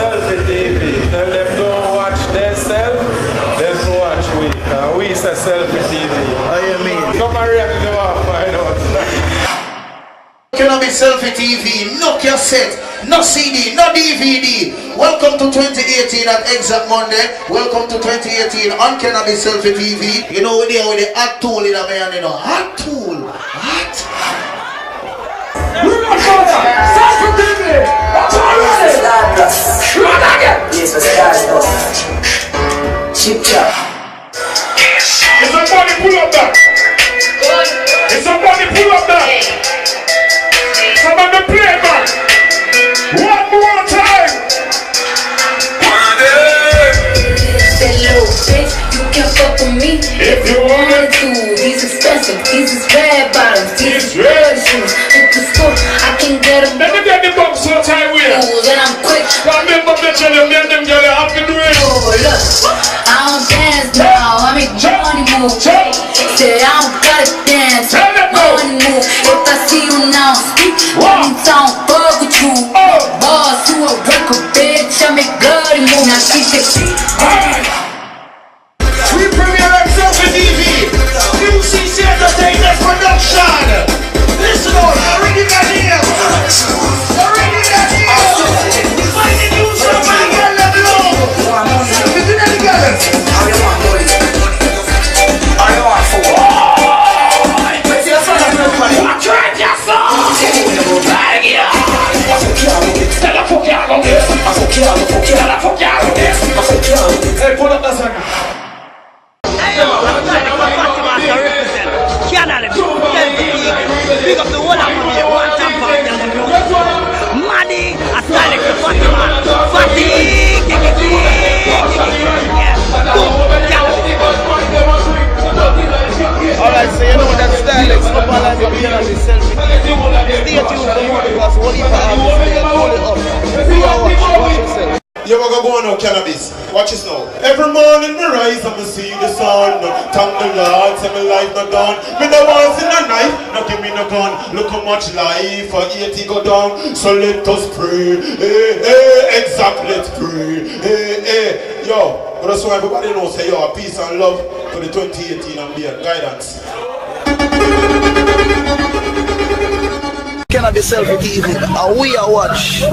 Selfie TV. Tell them don't watch themselves, them watch we. We say Selfie TV. How you mean? Come and react to our find out. Cannabis Selfie TV, no cassette, no CD, no DVD. Welcome to 2018 at Exact Monday. Welcome to 2018 on Cannabis Selfie TV. You know, we're there with the hot tool in a man, you know. Hot tool. Hot. Selfie TV! That's all ready! Run again! Yes, Chip chop. If somebody pull up that! If somebody pull up that! Somebody play it back! One more time! Hello, bitch, you can fuck with me If you wanna to. These expensive, these is red bottoms, these is red shoes. At the store, I can get them. Let me get the box so time with you. And I'm quick. Come in, but let them get it up in the ring. Oh, look, I don't dance now, I make money move. Say I don't gotta dance, money move. If I see you now, speak, one time, fuck with you. Boss, you a record, bitch, I make bloody move. Now she say, We premiere at Selfie TV. UCC Entertainment Production. Listen on, original name. Original name. Find the news from my girl level up. Listen to the girls. How you want money? How you want food? Where's your son of everybody? I tried your son! Hey, pull up that song. Big up the whole of me, one time for Money, I style like the fatty man. Alright, so you know that style is up all of your Cannabis Selfie. Stay tuned for more because what if I have to stay and hold it up. See how watch yourself. You wanna go on now, Cannabis? Watch this now. Every morning me rise and me see the sun. Thank the Lord, say my life not done. Me no want see no knife, no give me no gun. Look how much life for 80 go down. So let us pray. Hey, hey, exact, let's pray. Hey, hey, yo. But that's why everybody knows, say yo, peace and love to the 2018 and be a guidance. Cannabis Selfie TV, and we are watch.